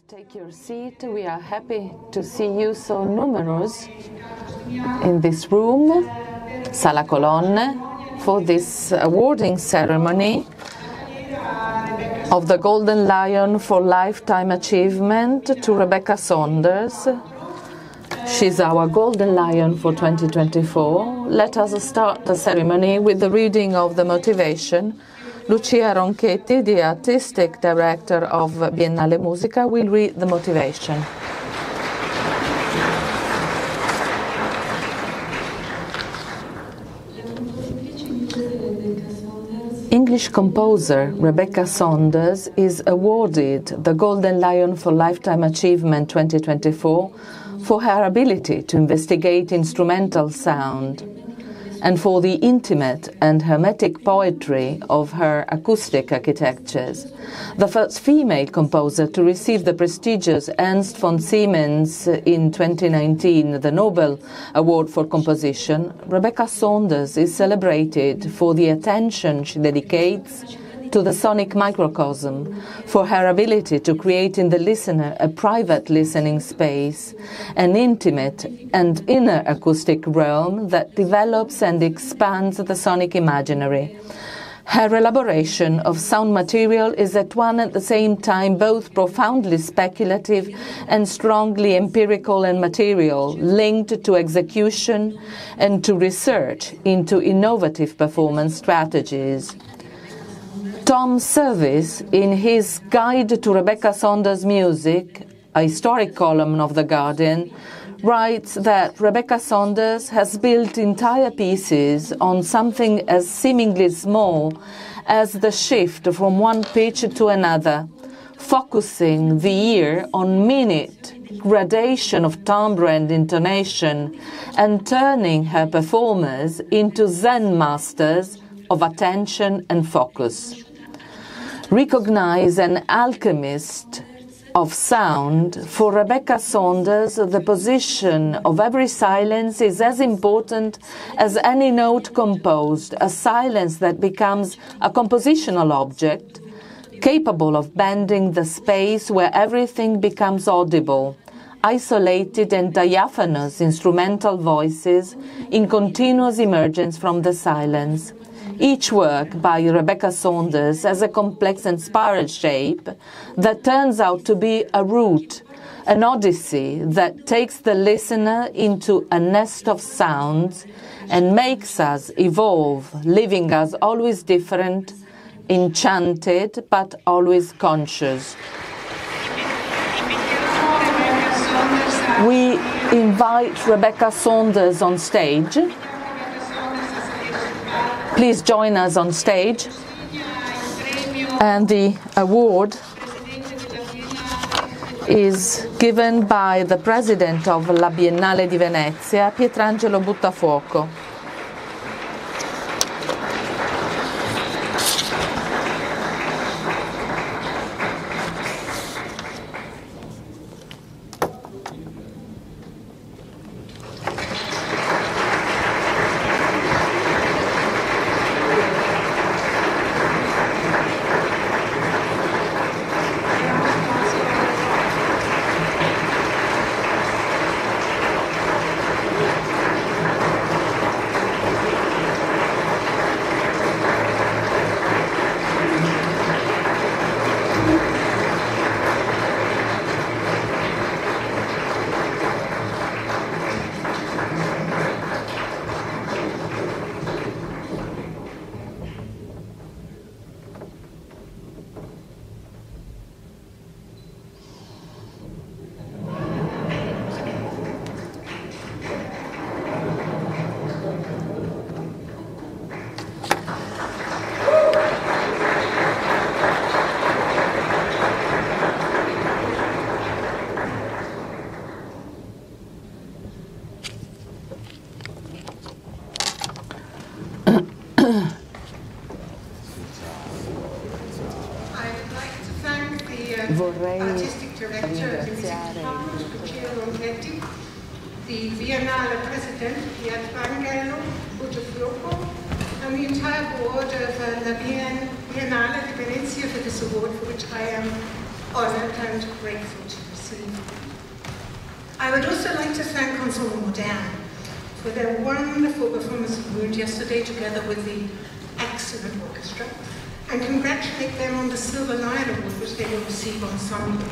Take your seat. We are happy to see you so numerous in this room, Sala Colonne, for this awarding ceremony of the Golden Lion for Lifetime Achievement to Rebecca Saunders. She's our Golden Lion for 2024. Let us start the ceremony with the reading of the motivation. Lucia Ronchetti, the artistic director of Biennale Musica, will read the motivation. English composer Rebecca Saunders is awarded the Golden Lion for Lifetime Achievement 2024 for her ability to investigate instrumental sound and for the intimate and hermetic poetry of her acoustic architectures. The first female composer to receive the prestigious Ernst von Siemens in 2019, the Nobel Award for Composition, Rebecca Saunders is celebrated for the attention she dedicates to the sonic microcosm, for her ability to create in the listener a private listening space, an intimate and inner acoustic realm that develops and expands the sonic imaginary. Her elaboration of sound material is at one and the same time both profoundly speculative and strongly empirical and material, linked to execution and to research into innovative performance strategies. Tom Service, in his Guide to Rebecca Saunders' Music, a historic column of The Guardian, writes that Rebecca Saunders has built entire pieces on something as seemingly small as the shift from one pitch to another, focusing the ear on minute gradation of timbre and intonation, and turning her performers into Zen masters of attention and focus. Recognized an alchemist of sound, for Rebecca Saunders, the position of every silence is as important as any note composed, a silence that becomes a compositional object, capable of bending the space where everything becomes audible, isolated and diaphanous instrumental voices in continuous emergence from the silence. Each work by Rebecca Saunders has a complex and spiral shape that turns out to be a route, an odyssey that takes the listener into a nest of sounds and makes us evolve, leaving us always different, enchanted, but always conscious. We invite Rebecca Saunders on stage. Please join us on stage. And the award is given by the president of La Biennale di Venezia, Pietrangelo Buttafuoco. Vorrei ringraziare Ronchetti, the Biennale President, Pietrangelo, Buttafuoco, and the entire board of the Biennale di Venezia for this award, for which I am honored and grateful to receive. I would also like to thank Ensemble Moderne for their wonderful performance of Wound yesterday, together with the excellent orchestra, and congratulate them on the Silver Lion Award, which they will receive on Sunday.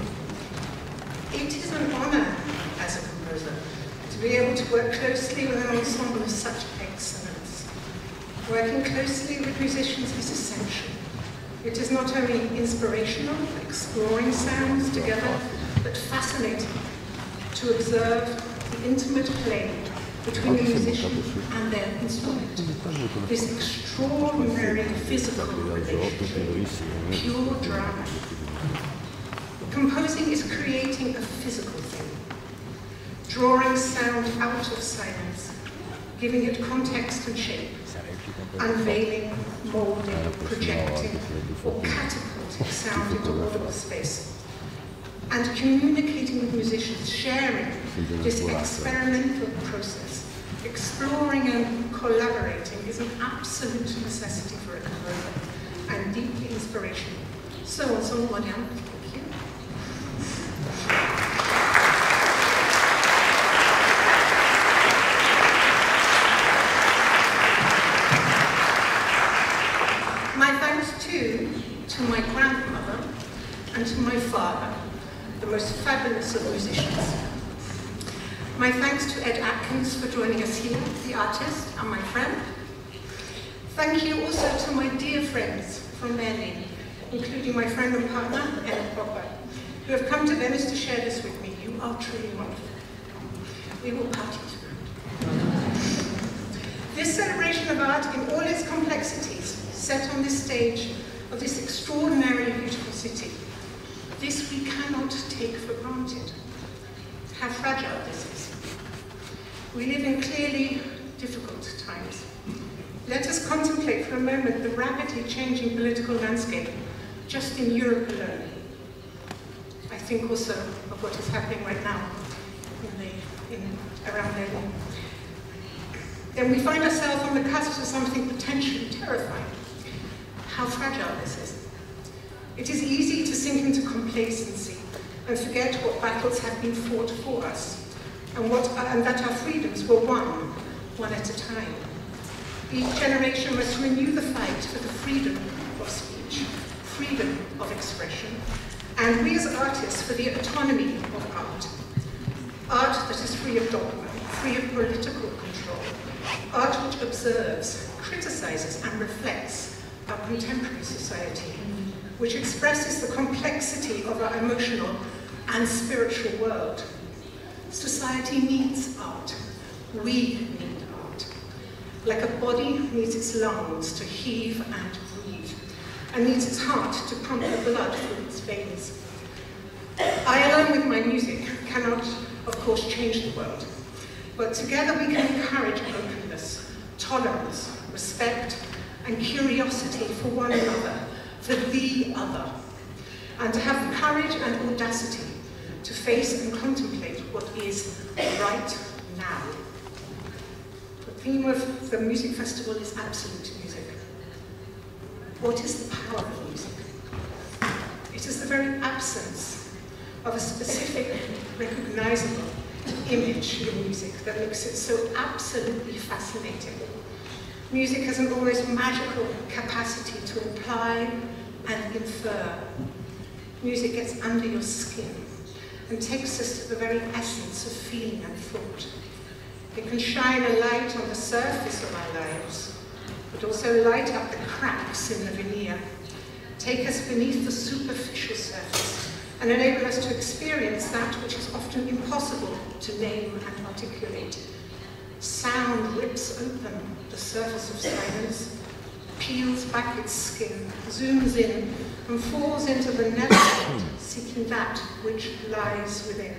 It is an honor as a composer to be able to work closely with an ensemble of such excellence. Working closely with musicians is essential. It is not only inspirational, exploring sounds together, but fascinating to observe the intimate play between the musician and their instrument. This extraordinary physical relationship, pure drama. Composing is creating a physical thing, drawing sound out of silence, giving it context and shape, unveiling, molding, projecting, or catapulting sound into audible space, and communicating with musicians, sharing this experimental process, exploring and collaborating is an absolute necessity for a composer and deeply inspirational. So, Ensemble Moderne, thank you. My thanks too to my grandmother and to my father, the most fabulous of musicians. My thanks to Ed Atkins for joining us here, the artist and my friend. Thank you also to my dear friends from Berlin, including my friend and partner, Ed Popper, who have come to Venice to share this with me. You are truly wonderful. We will party tonight. This celebration of art in all its complexities, set on this stage of this extraordinarily beautiful city, this we cannot take for granted. How fragile this is. We live in clearly difficult times. Let us contemplate for a moment the rapidly changing political landscape just in Europe alone. I think also of what is happening right now around Berlin. Then we find ourselves on the cusp of something potentially terrifying. How fragile this is. It is easy to sink into complacency and forget what battles have been fought for us, and that our freedoms were won, one at a time. Each generation must renew the fight for the freedom of speech, freedom of expression, and we as artists for the autonomy of art. Art that is free of dogma, free of political control. Art which observes, criticizes, and reflects our contemporary society, which expresses the complexity of our emotional and spiritual world. Society needs art. We need art. Like a body needs its lungs to heave and breathe, and needs its heart to pump the blood through its veins. I, alone with my music, cannot, of course, change the world, but together we can encourage openness, tolerance, respect, and curiosity for one another, for the other, and to have the courage and audacity to face and contemplate what is right now. The theme of the music festival is absolute music. What is the power of music? It is the very absence of a specific, recognizable image in music that makes it so absolutely fascinating. Music has an almost magical capacity to imply and infer. Music gets under your skin and takes us to the very essence of feeling and thought. It can shine a light on the surface of our lives, but also light up the cracks in the veneer, take us beneath the superficial surface, and enable us to experience that which is often impossible to name and articulate. Sound rips open the surface of silence, peels back its skin, zooms in, and falls into the netherworld, seeking that which lies within.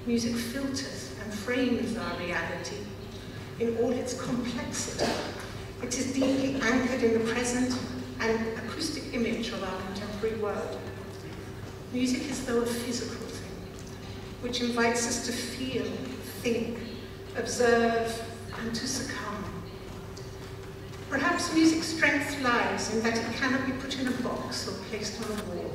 Music filters and frames our reality in all its complexity. It is deeply anchored in the present and acoustic image of our contemporary world. Music is though a physical thing, which invites us to feel, think, observe, and to succumb. Perhaps music's strength lies in that it cannot be put in a box or placed on a wall.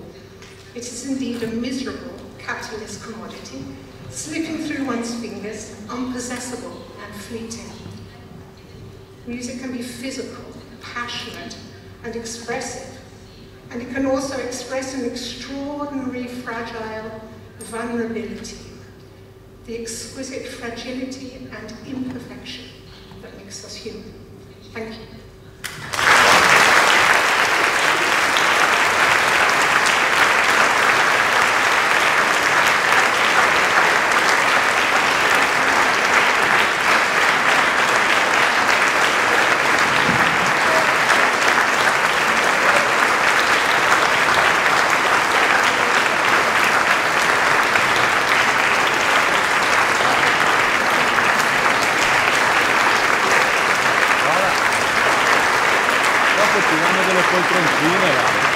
It is indeed a miserable capitalist commodity, slipping through one's fingers, unpossessable and fleeting. Music can be physical, passionate, and expressive, and it can also express an extraordinary fragile vulnerability, the exquisite fragility and imperfection that makes us human. Thank you. Ti danno delle poltroncine là.